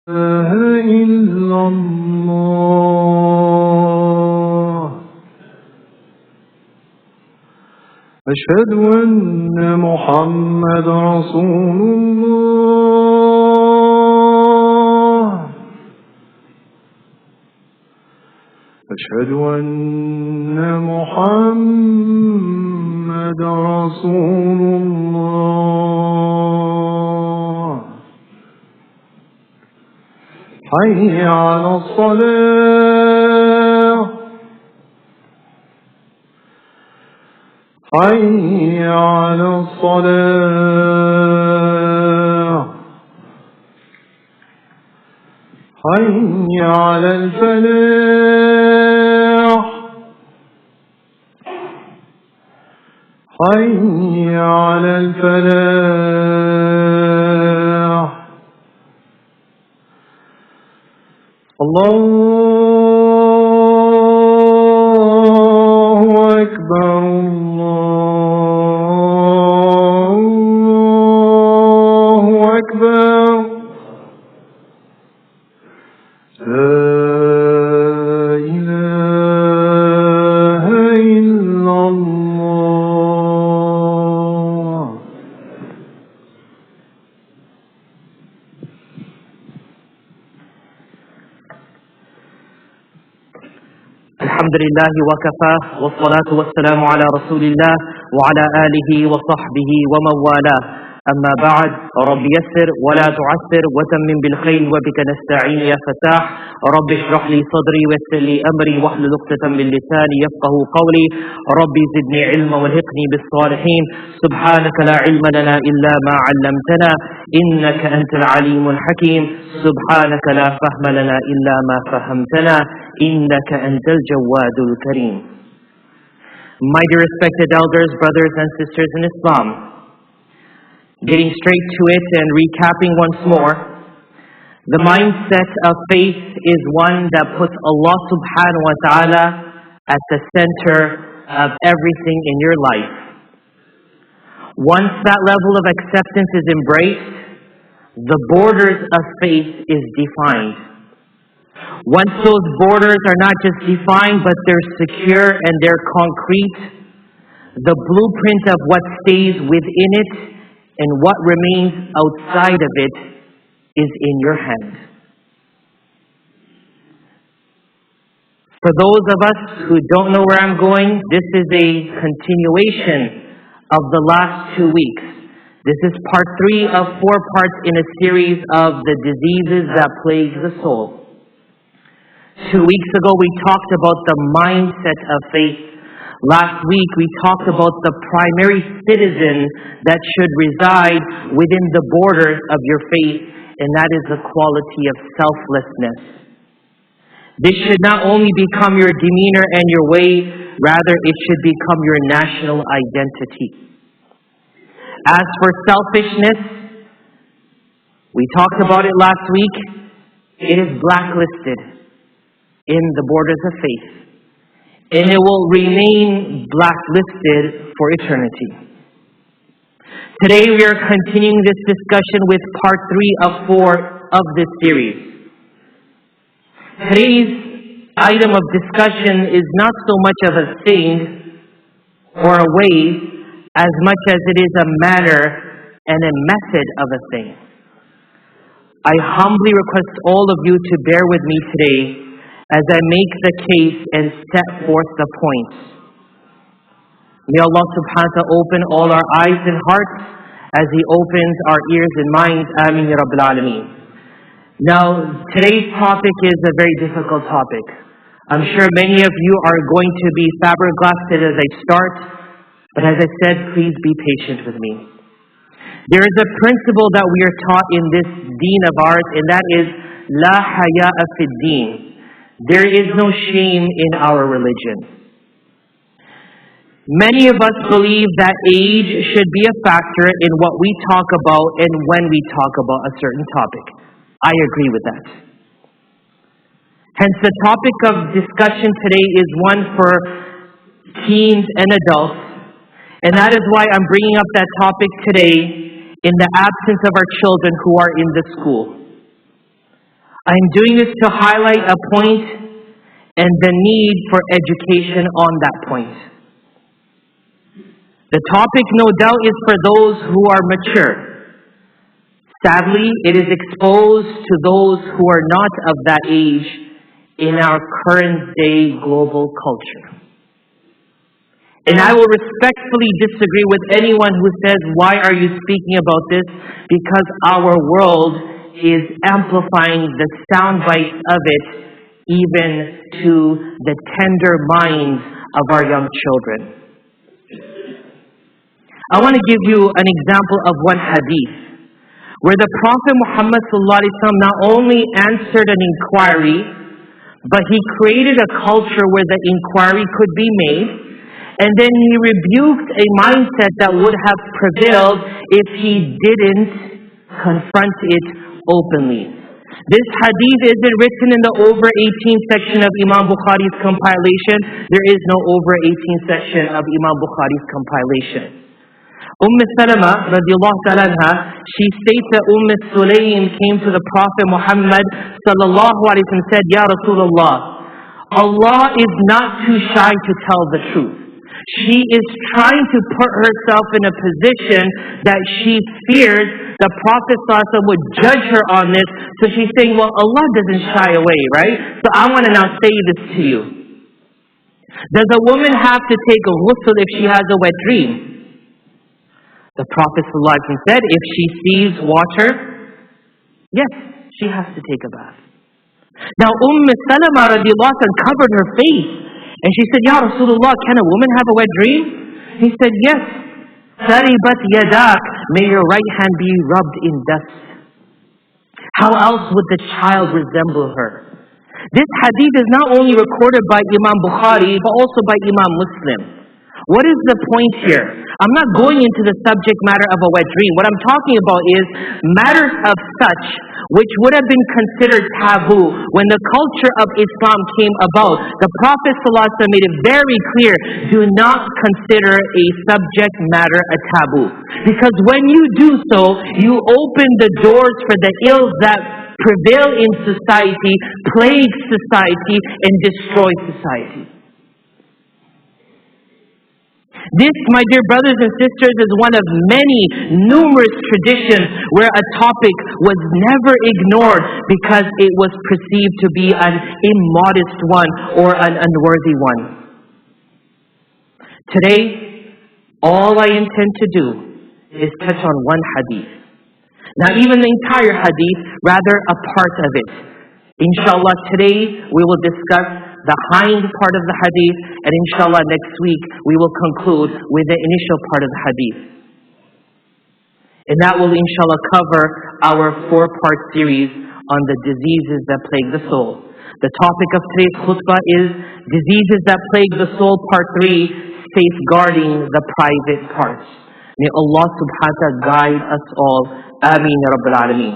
إلا الله أشهد أن محمد رسول الله أشهد أن محمد رسول الله حي على الصلاة حي على الصلاة حي على الفلاح حي على الفلاح الله أكبر الله أكبر لا إله إلا الله. الحمد لله وكفى والصلاة والسلام على رسول الله وعلى آله وصحبه ومن والاه أما بعد رب يسر ولا تعسر وتمم بالخير وبك نستعين يا فتاح رب اشرح لي صدري ويسر لي أمري واحلل عقدة من لساني يفقه قولي رب زدني علما والحقني بالصالحين سبحانك لا علم لنا إلا ما علمتنا إنك أنت العليم الحكيم سبحانك لا فهم لنا إلا ما فهمتنا إنك أنت الجواد الكريم. My dear respected elders, brothers and sisters in Islam, getting straight to it and recapping once more, the mindset of faith is one that puts Allah subhanahu wa ta'ala at the center of everything in your life. Once that level of acceptance is embraced, the borders of faith is defined. Once those borders are not just defined, but they're secure and they're concrete, the blueprint of what stays within it and what remains outside of it is in your hand. For those of us who don't know where I'm going, this is a continuation of the last 2 weeks. This is part 3 of 4 parts in a series of the diseases that plague the soul. 2 weeks ago we talked about the mindset of faith. Last week we talked about the primary citizen that should reside within the borders of your faith, and that is the quality of selflessness. This should not only become your demeanor and your way, rather it should become your national identity. As for selfishness, we talked about it last week. It is blacklisted in the borders of faith, and it will remain blacklisted for eternity. Today we are continuing this discussion with part 3 of 4 of this series. Today's item of discussion is not so much of a thing or a way as much as it is a manner and a method of a thing. I humbly request all of you to bear with me today as I make the case and set forth the points. May Allah subhanahu wa ta'ala open all our eyes and hearts as He opens our ears and minds. Ameen ya Rabbil Alameen. Now, today's topic is a very difficult topic. I'm sure many of you are going to be flabbergasted as I start, but as I said, please be patient with me. There is a principle that we are taught in this deen of ours, and that is La haya'a fid deen. There is no shame in our religion. Many of us believe that age should be a factor in what we talk about and when we talk about a certain topic. I agree with that. Hence, the topic of discussion today is one for teens and adults, and that is why I'm bringing up that topic today in the absence of our children who are in the school. I'm doing this to highlight a point and the need for education on that point. The topic, no doubt, is for those who are mature. Sadly, it is exposed to those who are not of that age in our current day global culture. And I will respectfully disagree with anyone who says, why are you speaking about this? Because our world is amplifying the sound bites of it even to the tender minds of our young children. I want to give you an example of one hadith where the Prophet Muhammad ﷺ not only answered an inquiry, but he created a culture where the inquiry could be made, and then he rebuked a mindset that would have prevailed if he didn't confront it openly. This hadith isn't written in the over 18 section of Imam Bukhari's compilation. There is no over 18 section of Imam Bukhari's compilation. Salama radiallahu ta'ala anha, she states that Sulaym came to the Prophet Muhammad sallallahu alayhi wa sallam and said, Ya Rasulullah, Allah is not too shy to tell the truth. She is trying to put herself in a position that she fears the Prophet ﷺ would judge her on this. So she's saying, well, Allah doesn't shy away, right? So I want to now say this to you. Does a woman have to take a ghusl if she has a wet dream? The Prophet ﷺ said, if she sees water, yes, she has to take a bath. Now Salama radiallahu anha covered her face. And she said, Ya Rasulullah, can a woman have a wet dream? He said, yes. Saribat yadak, may your right hand be rubbed in dust. How else would the child resemble her? This hadith is not only recorded by Imam Bukhari, but also by Imam Muslim. What is the point here? I'm not going into the subject matter of a wet dream. What I'm talking about is matters of such which would have been considered taboo when the culture of Islam came about. The Prophet ﷺ made it very clear, do not consider a subject matter a taboo. Because when you do so, you open the doors for the ills that prevail in society, plague society, and destroy society. This, my dear brothers and sisters, is one of many numerous traditions where a topic was never ignored because it was perceived to be an immodest one or an unworthy one. Today, all I intend to do is touch on one hadith. Not even the entire hadith, rather a part of it. Inshallah, today we will discuss the hind part of the hadith, and inshallah next week we will conclude with the initial part of the hadith. And that will inshallah cover our 4-part series on the diseases that plague the soul. The topic of today's khutbah is diseases that plague the soul, part 3, safeguarding the private parts. May Allah subhanahu wa ta'ala guide us all. Ameen ya Rabbil Alameen.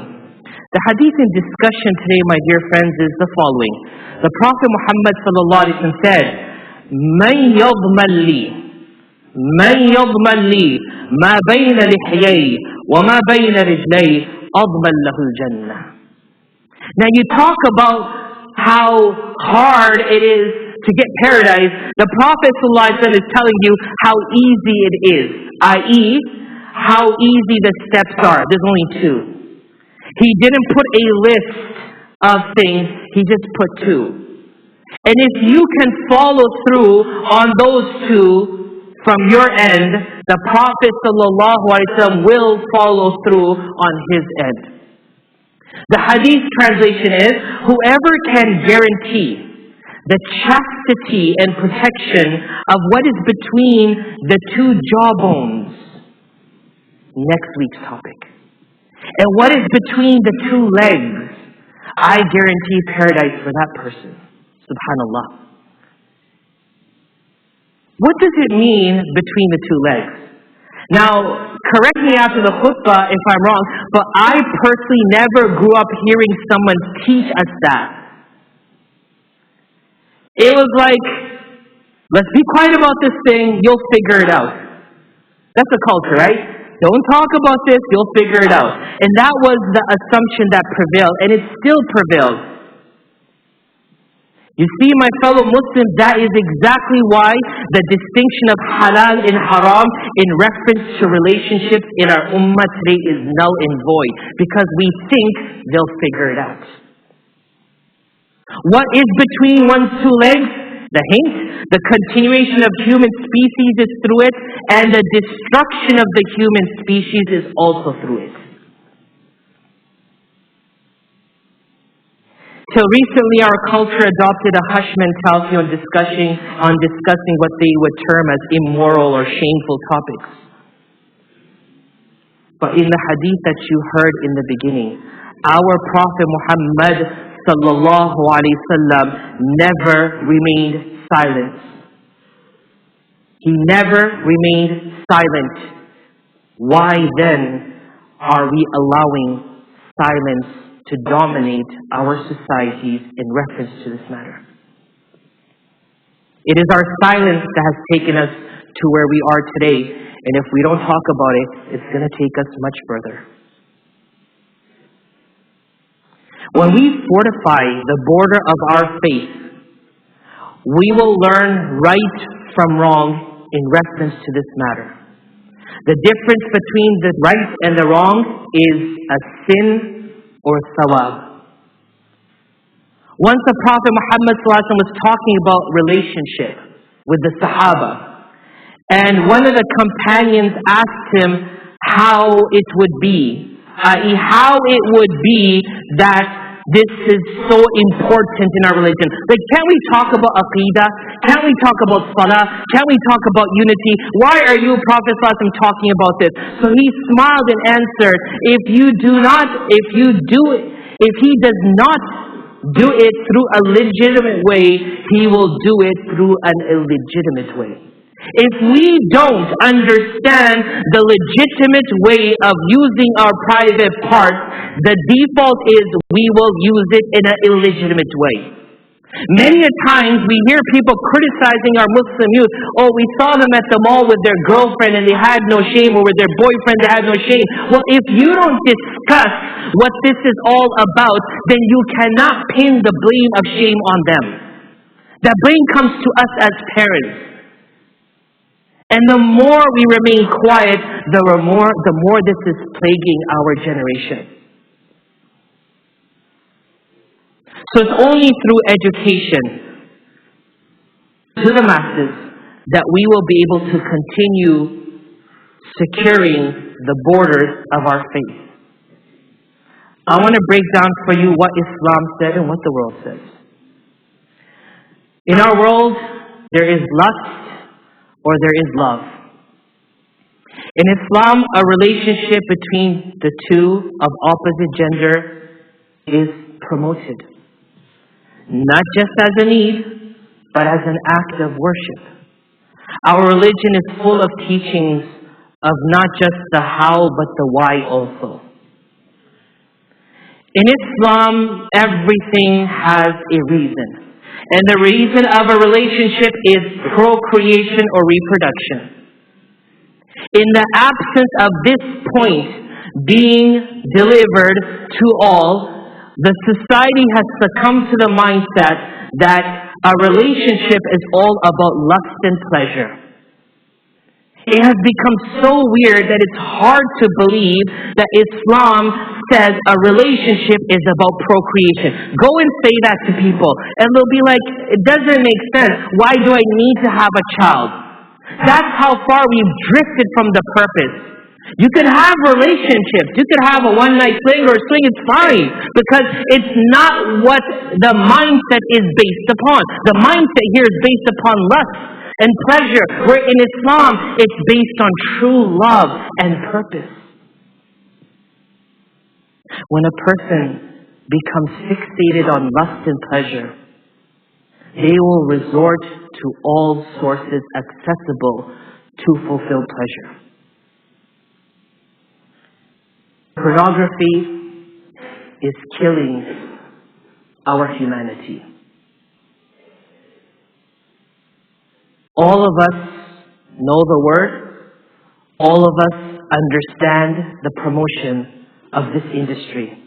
The hadith in discussion today, my dear friends, is the following. The Prophet Muhammad sallallahu alaihi wasallam said, "Man yadman li ma bayna lihyay wa ma bayna rijlay adman lahu al-jannah." Now you talk about how hard it is to get paradise. The Prophet sallallahu alaihi wasallam is telling you how easy it is, i.e., how easy the steps are. There's only 2. He didn't put a list of things, he just put 2. And if you can follow through on those 2 from your end, the Prophet ﷺ will follow through on his end. The hadith translation is, whoever can guarantee the chastity and protection of what is between the 2 jawbones, next week's topic. And what is between the 2 legs, I guarantee paradise for that person. Subhanallah. What does it mean between the 2 legs? Now, correct me after the khutbah if I'm wrong, but I personally never grew up hearing someone teach us that. It was like, let's be quiet about this thing, you'll figure it out. That's the culture, right? Don't talk about this, you'll figure it out. And that was the assumption that prevailed, and it still prevails. You see, my fellow Muslims, that is exactly why the distinction of halal and haram in reference to relationships in our ummah today is null and void, because we think they'll figure it out. What is between one's two legs? The hint. The continuation of human species is through it, and the destruction of the human species is also through it. Till recently, our culture adopted a hush mentality on discussing what they would term as immoral or shameful topics. But in the hadith that you heard in the beginning, our Prophet Muhammad sallallahu alaihi wasallam never remained silent. He never remained silent. Why then are we allowing silence to dominate our societies in reference to this matter? It is our silence that has taken us to where we are today, and if we don't talk about it, it's going to take us much further. When we fortify the border of our faith, we will learn right from wrong in reference to this matter. The difference between the right and the wrong is a sin or thawab. Once the Prophet Muhammad ﷺ was talking about relationship with the Sahaba, and one of the companions asked him how it would be, how it would be that this is so important in our religion. Like, can't we talk about aqeedah? Can't we talk about salah? Can't we talk about unity? Why are you, Prophet ﷺ, talking about this? So he smiled and answered, if he does not do it through a legitimate way, he will do it through an illegitimate way. If we don't understand the legitimate way of using our private parts, the default is we will use it in an illegitimate way. Many a times we hear people criticizing our Muslim youth. Oh, we saw them at the mall with their girlfriend and they had no shame, or with their boyfriend they had no shame. Well, if you don't discuss what this is all about, then you cannot pin the blame of shame on them. The blame comes to us as parents. And the more we remain quiet, the more this is plaguing our generation. So it's only through education to the masses that we will be able to continue securing the borders of our faith. I want to break down for you what Islam said and what the world says. In our world, there is lust or there is love. In Islam, a relationship between the two of opposite gender is promoted. Not just as a need, but as an act of worship. Our religion is full of teachings of not just the how, but the why also. In Islam, everything has a reason. And the reason of a relationship is procreation or reproduction. In the absence of this point being delivered to all, the society has succumbed to the mindset that a relationship is all about lust and pleasure. It has become so weird that it's hard to believe that Islam says a relationship is about procreation. Go and say that to people, and they'll be like, it doesn't make sense. Why do I need to have a child? That's how far we've drifted from the purpose. You can have relationships. You can have a one-night fling or a swing. It's fine, because it's not what the mindset is based upon. The mindset here is based upon lust and pleasure, where in Islam it's based on true love and purpose. When a person becomes fixated on lust and pleasure, they will resort to all sources accessible to fulfill pleasure. Pornography is killing our humanity. All of us know the word. All of us understand the promotion of this industry.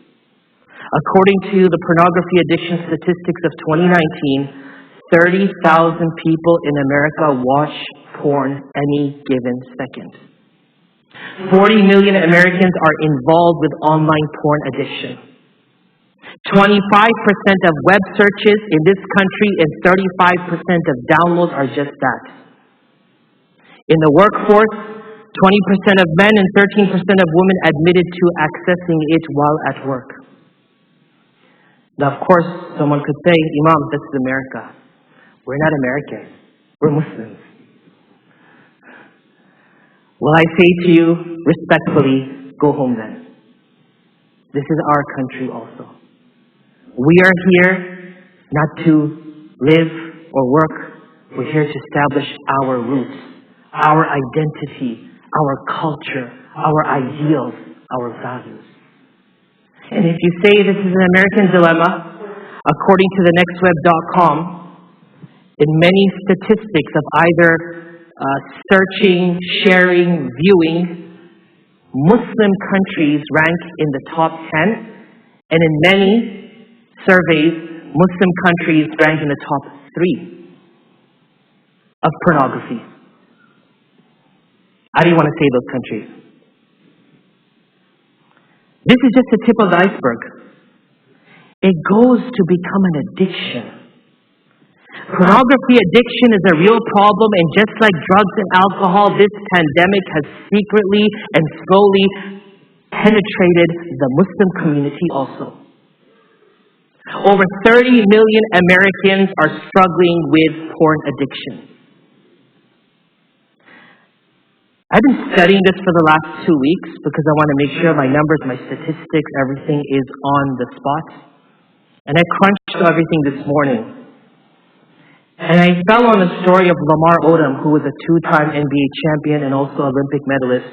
According to the pornography addiction statistics of 2019, 30,000 people in America watch porn any given second. 40 million Americans are involved with online porn addiction. 25% of web searches in this country and 35% of downloads are just that. In the workforce, 20% of men and 13% of women admitted to accessing it while at work. Now, of course, someone could say, Imam, this is America. We're not Americans. We're Muslims. Well, I say to you, respectfully, go home then. This is our country also. We are here not to live or work. We're here to establish our roots, our identity, our culture, our ideals, our values. And if you say this is an American dilemma, according to thenextweb.com, in many statistics of either searching, sharing, viewing, Muslim countries rank in the top 10, and in many surveys, Muslim countries rank in the top 3 of pornography. How do you want to say those countries? This is just the tip of the iceberg. It goes to become an addiction. Pornography addiction is a real problem, and just like drugs and alcohol, this pandemic has secretly and slowly penetrated the Muslim community also. Over 30 million Americans are struggling with porn addiction. I've been studying this for the last 2 weeks because I want to make sure my numbers, my statistics, everything is on the spot. And I crunched everything this morning. And I fell on the story of Lamar Odom, who was a 2-time NBA champion and also Olympic medalist,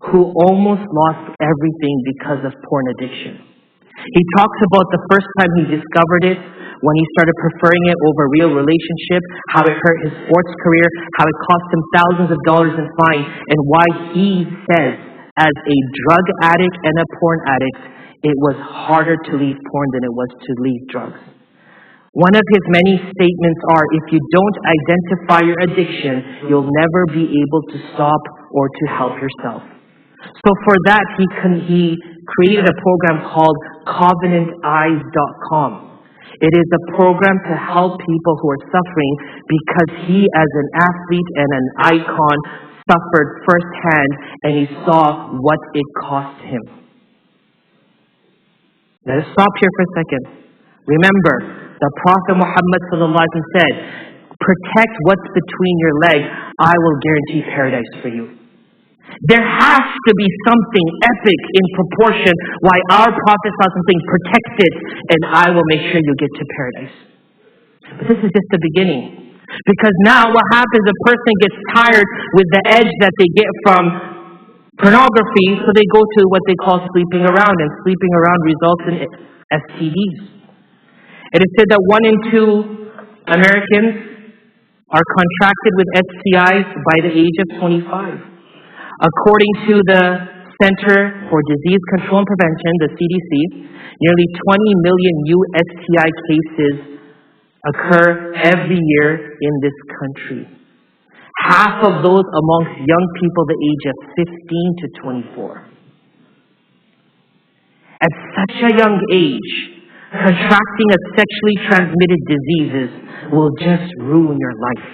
who almost lost everything because of porn addiction. He talks about the first time he discovered it, when he started preferring it over real relationship, how it hurt his sports career, how it cost him thousands of dollars in fine, and why he says, as a drug addict and a porn addict, it was harder to leave porn than it was to leave drugs. One of his many statements are, if you don't identify your addiction, you'll never be able to stop or to help yourself. So for that, he created a program called CovenantEyes.com. It is a program to help people who are suffering because he, as an athlete and an icon, suffered firsthand and he saw what it cost him. Let us stop here for a second. Remember, the Prophet Muhammad said, protect what's between your legs, I will guarantee paradise for you. There has to be something epic in proportion why our Prophet saw something, protect it, and I will make sure you get to paradise. But this is just the beginning. Because now what happens, a person gets tired with the edge that they get from pornography, so they go to what they call sleeping around, and sleeping around results in STDs. It is said that 1 in 2 Americans are contracted with STIs by the age of 25. According to the Center for Disease Control and Prevention, the CDC, nearly 20 million new STI cases occur every year in this country. Half of those amongst young people the age of 15 to 24. At such a young age, contracting a sexually transmitted diseases will just ruin your life.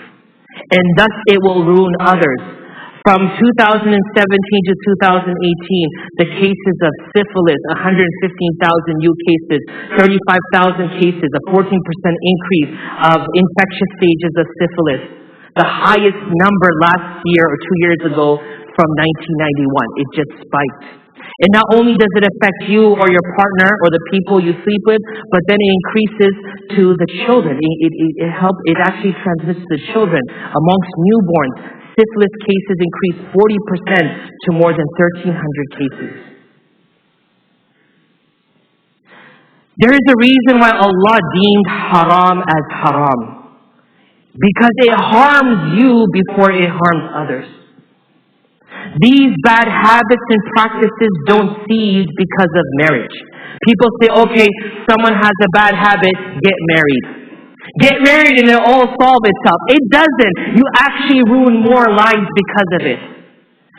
And thus it will ruin others. From 2017 to 2018, the cases of syphilis, 115,000 new cases, 35,000 cases, a 14% increase of infectious stages of syphilis. The highest number last year or 2 years ago from 1991. It just spiked. And not only does it affect you or your partner or the people you sleep with, but then it increases to the children. It actually transmits to the children. Amongst newborns, syphilis cases increased 40% to more than 1,300 cases. There is a reason why Allah deemed haram as haram. Because it harms you before it harms others. These bad habits and practices don't cease because of marriage. People say, okay, someone has a bad habit, get married. Get married and it'll all solve itself. It doesn't. You actually ruin more lives because of it.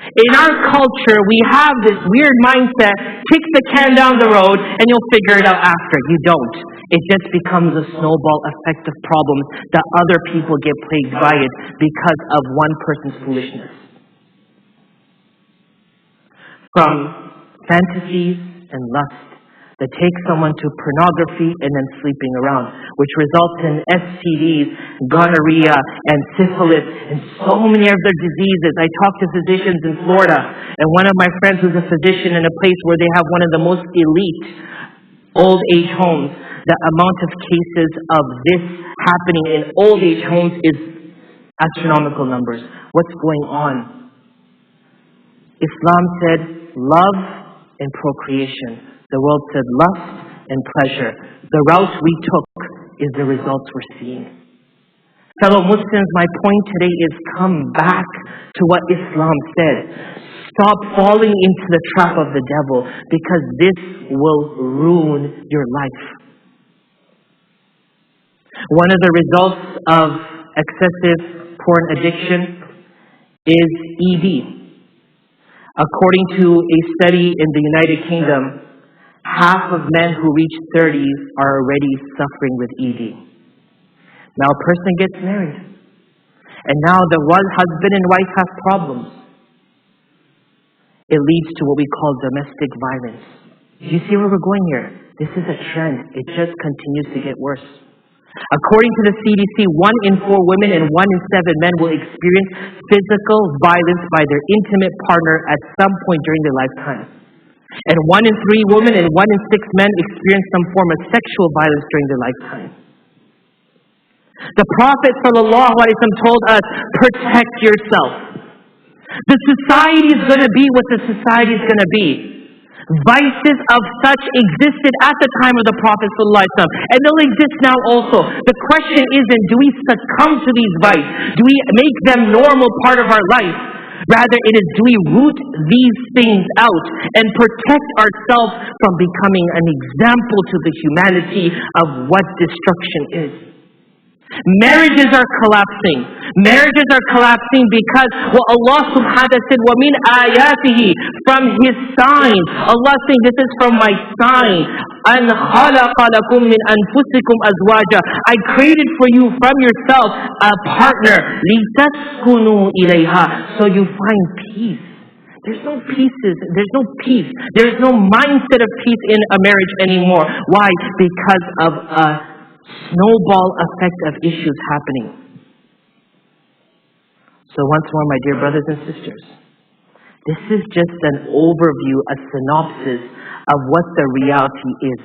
In our culture, we have this weird mindset, kick the can down the road and you'll figure it out after. You don't. It just becomes a snowball effect of problems that other people get plagued by it because of one person's foolishness. From fantasies and lust that take someone to pornography and then sleeping around, which results in STDs, gonorrhea, and syphilis, and so many other diseases. I talked to physicians in Florida, and one of my friends who's a physician in a place where they have one of the most elite old age homes. The amount of cases of this happening in old age homes is astronomical numbers. What's going on? Islam said love and procreation. The world said lust and pleasure. The route we took is the results we're seeing. Fellow Muslims, my point today is come back to what Islam said. Stop falling into the trap of the devil, because this will ruin your life. One of the results of excessive porn addiction is ED. According to a study in the United Kingdom, half of men who reach 30 are already suffering with ED. Now a person gets married, and now the one husband and wife have problems. It leads to what we call domestic violence. Do you see where we're going here? This is a trend. It just continues to get worse. According to the CDC, 1 in 4 women and 1 in 7 men will experience physical violence by their intimate partner at some point during their lifetime. And 1 in 3 women and 1 in 6 men experience some form of sexual violence during their lifetime. The Prophet ﷺ told us, protect yourself. The society is going to be what the society is going to be. Vices of such existed at the time of the Prophet ﷺ, and they'll exist now also. The question isn't, do we succumb to these vices? Do we make them normal part of our life? Rather, it is, do we root these things out and protect ourselves from becoming an example to the humanity of what destruction is? Marriages are collapsing. Marriages are collapsing because what Allah subhanahu wa ta'ala said, وَمِنْ آيَاتِهِ, from His sign. Allah saying, this is from my sign. أَنْ خَلَقَ لَكُم مِّنْ أَنفُسِكُمْ أَزْوَاجًا, I created for you from yourself a partner. لِتَسْكُنُوا إِلَيْهَا, so you find peace. There's no pieces. There's no peace. There's no mindset of peace in a marriage anymore. Why? Because of a snowball effect of issues happening. So once more, my dear brothers and sisters, this is just an overview, a synopsis of what the reality is.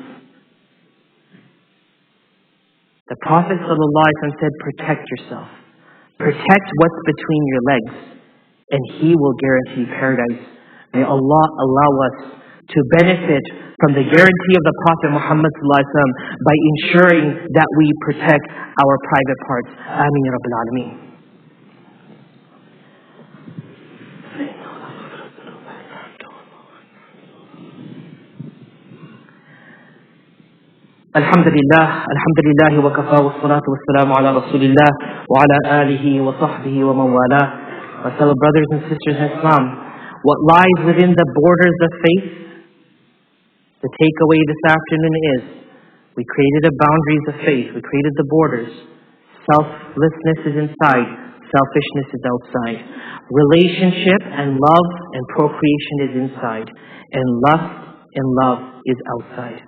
The Prophet ﷺ said, protect yourself. Protect what's between your legs, and He will guarantee paradise. May Allah allow us to benefit from the guarantee of the Prophet Muhammad ﷺ by ensuring that we protect our private parts. Ameen ya Rabbil Alameen. Alhamdulillah wa kafa wa salatu wa salamu ala Rasulillah wa ala alihi wa sahbihi wa man wala. My fellow brothers and sisters in Islam, what lies within the borders of faith, the takeaway this afternoon is, we created the boundaries of faith, we created the borders. Selflessness is inside, selfishness is outside. Relationship and love and procreation is inside, and lust and love is outside.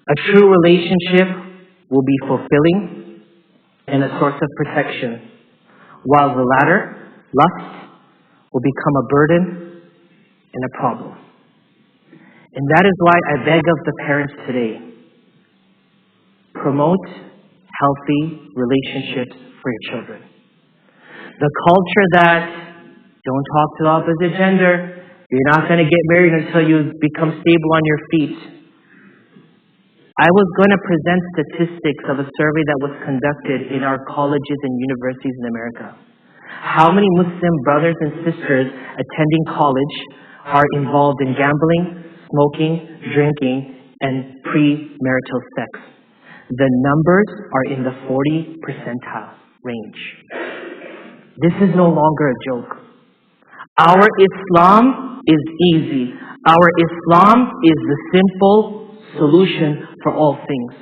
A true relationship will be fulfilling and a source of protection, while the latter, lust, will become a burden and a problem. And that is why I beg of the parents today, promote healthy relationships for your children. The culture that don't talk to the opposite gender, you're not going to get married until you become stable on your feet. I was going to present statistics of a survey that was conducted in our colleges and universities in America. How many Muslim brothers and sisters attending college are involved in gambling, smoking, drinking, and premarital sex? The numbers are in the 40 percentile range. This is no longer a joke. Our Islam is easy. Our Islam is the simple solution for all things.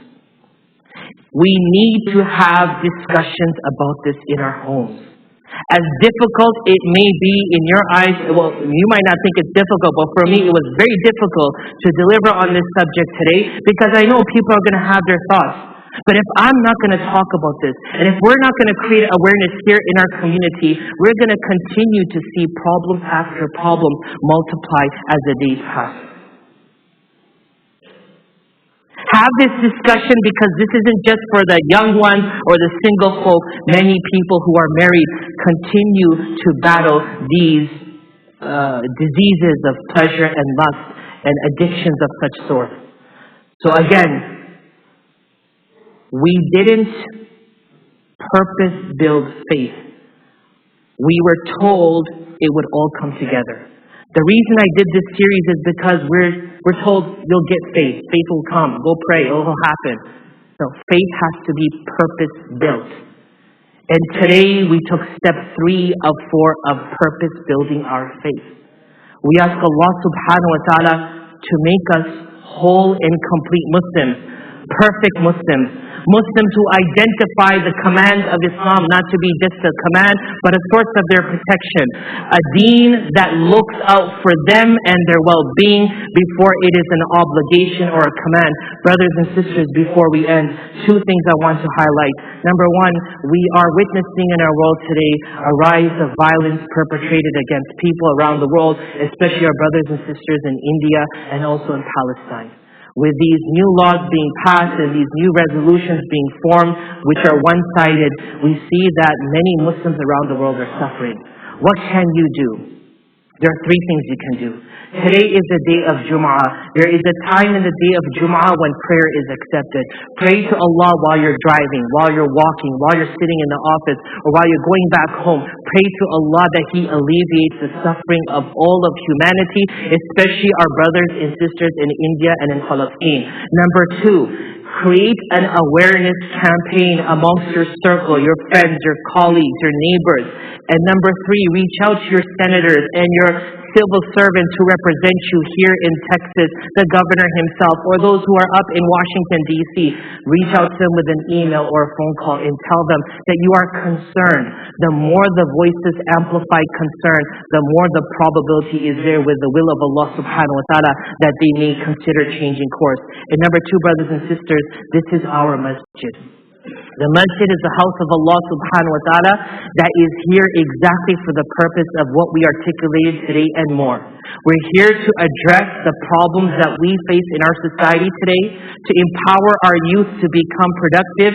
We need to have discussions about this in our homes. As difficult it may be in your eyes, well, you might not think it's difficult, but for me it was very difficult to deliver on this subject today because I know people are going to have their thoughts. But if I'm not going to talk about this, and if we're not going to create awareness here in our community, we're going to continue to see problem after problem multiply as the days pass. Have this discussion because this isn't just for the young ones or the single folk. Many people who are married continue to battle these diseases of pleasure and lust and addictions of such sort. So again, we didn't purpose build faith. We were told it would all come together. The reason I did this series is because we're told you'll get faith. Faith will come. Go pray. It will happen. No, faith has to be purpose built. And today we took step 3 of 4 of purpose building our faith. We ask Allah subhanahu wa ta'ala to make us whole and complete Muslims, perfect Muslims, Muslims who identify the commands of Islam not to be just a command, but a source of their protection. A deen that looks out for them and their well-being before it is an obligation or a command. Brothers and sisters, before we end, 2 things I want to highlight. Number 1, we are witnessing in our world today a rise of violence perpetrated against people around the world, especially our brothers and sisters in India and also in Palestine. With these new laws being passed and these new resolutions being formed, which are one-sided, we see that many Muslims around the world are suffering. What can you do? There are 3 things you can do. Today is the day of Jum'ah. There is a time in the day of Jum'ah when prayer is accepted. Pray to Allah while you're driving, while you're walking, while you're sitting in the office, or while you're going back home. Pray to Allah that He alleviates the suffering of all of humanity, especially our brothers and sisters in India and in Palestine. Number 2, create an awareness campaign amongst your circle, your friends, your colleagues, your neighbors. And number 3, reach out to your senators and your civil servants who represent you here in Texas, the governor himself, or those who are up in Washington, D.C. Reach out to them with an email or a phone call and tell them that you are concerned. The more the voices amplify concern, the more the probability is there with the will of Allah subhanahu wa ta'ala that they may consider changing course. And number 2, brothers and sisters, this is our masjid. The masjid is the house of Allah subhanahu wa ta'ala that is here exactly for the purpose of what we articulated today and more. We're here to address the problems that we face in our society today, to empower our youth to become productive,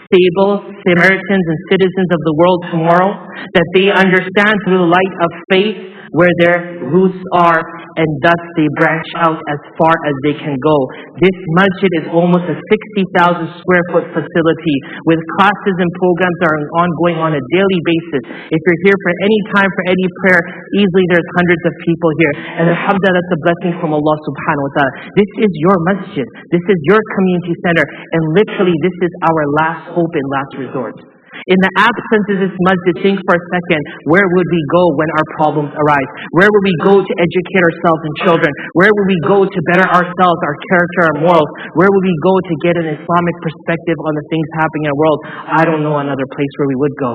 stable Samaritans and citizens of the world tomorrow, that they understand through the light of faith where their roots are, and thus they branch out as far as they can go. This masjid is almost a 60,000 square foot facility with classes and programs that are ongoing on a daily basis. If you're here for any time, for any prayer, easily there's hundreds of people here. And alhamdulillah, that's a blessing from Allah subhanahu wa ta'ala. This is your masjid. This is your community center. And literally, this is our last hope and last resort. In the absence of this masjid, think for a second, where would we go when our problems arise? Where would we go to educate ourselves and children? Where would we go to better ourselves, our character, our morals? Where would we go to get an Islamic perspective on the things happening in our world? I don't know another place where we would go.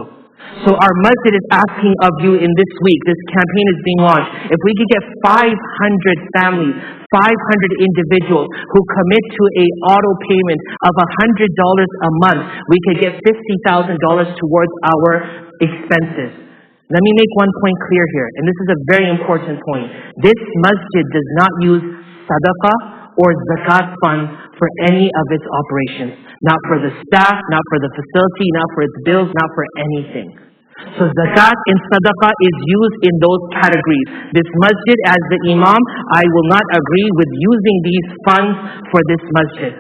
So our masjid is asking of you in this week, this campaign is being launched, if we could get 500 families, 500 individuals who commit to a auto payment of $100 a month, we could get $50,000 towards our expenses. Let me make one point clear here, and this is a very important point. This masjid does not use sadaqah or zakat fund for any of its operations. Not for the staff, not for the facility, not for its bills, not for anything. So zakat and sadaqah is used in those categories. This masjid, as the imam, I will not agree with using these funds for this masjid.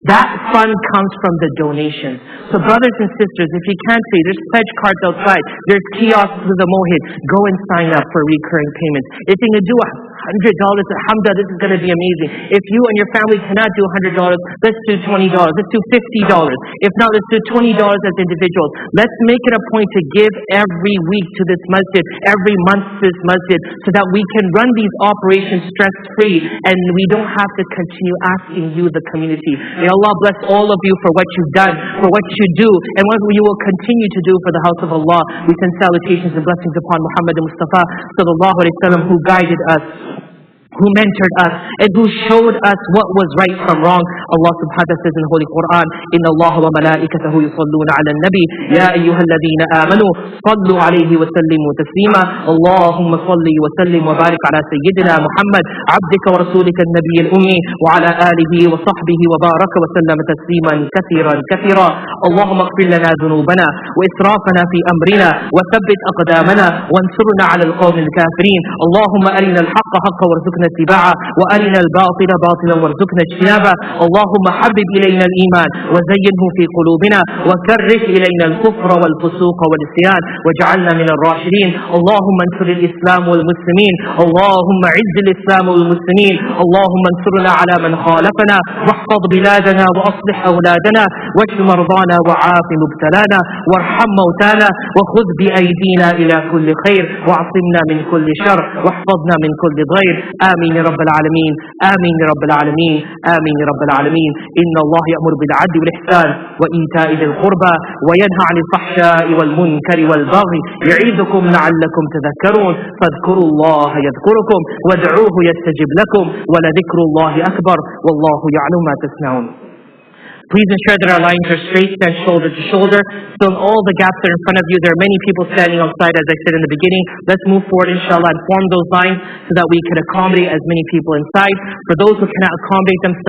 That fund comes from the donations. So brothers and sisters, if you can't pay, there's pledge cards outside, there's kiosks with the mohid. Go and sign up for recurring payments. If you can do $100, alhamdulillah, this is going to be amazing. If you and your family cannot do $100, let's do $20, let's do $50. If not, let's do $20 as individuals. Let's make it a point to give every week to this masjid, every month to this masjid, so that we can run these operations stress-free and we don't have to continue asking you, the community. May Allah bless all of you for what you've done, for what you do, and what you will continue to do for the house of Allah. We send salutations and blessings upon Muhammad Mustafa sallallahu alaihi wasallam, who guided us, who mentored us, and who showed us what was right from wrong. Allah subhanahu wa ta'ala says in the Holy Quran, Inna Allah wa malaikatahu yusalluna ala nabi, Ya ayyuha alladhina amanu, sallu alayhi wa sallimu taslima. Allahumma salli wa sallim wa barik ala sayyidina Muhammad, abdika wa rasulika al-nabiy al-ummi, wa ala alihi wa sahbihi wa baraka wa sallam tasliman kathiran kathira. Allahumma اغفر لنا ذنوبنا وإسرافنا في أمرنا وثبت أقدامنا وانصرنا على القوم الكافرين. اللهم أرنا الحق حقا وارزقنا اتباعه وأرنا الباطل باطلا وارزقنا اجتنابه. اللهم حبب إلينا الإيمان وزينه في قلوبنا وكره إلينا الكفر والفسوق والعصيان واجعلنا من الراشدين. اللهم انصر الإسلام والمسلمين. اللهم عز الإسلام والمسلمين. اللهم انصرنا على من خالفنا واحفظ بلادنا وأصلح أولادنا واشف مرضانا وعاف مبتلانا وارحم موتانا وخذ بأيدينا إلى كل خير واعصمنا من كل شر واحفظنا من كل ضير. آمين يا رب العالمين. آمين يا رب العالمين. آمين يا رب العالمين. إن الله يأمر بالعدل والإحسان وإيتاء ذي القربى وينهى عن الفحشاء والمنكر والبغي يعظكم لعلكم تذكرون. فاذكروا الله يذكركم وادعوه يستجب لكم ولذكر الله أكبر والله يعلم ما تصنعون. Please ensure that our lines are straight, stand shoulder to shoulder. Fill all the gaps that are in front of you. There are many people standing outside, as I said in the beginning. Let's move forward, inshallah, and form those lines so that we can accommodate as many people inside. For those who cannot accommodate themselves,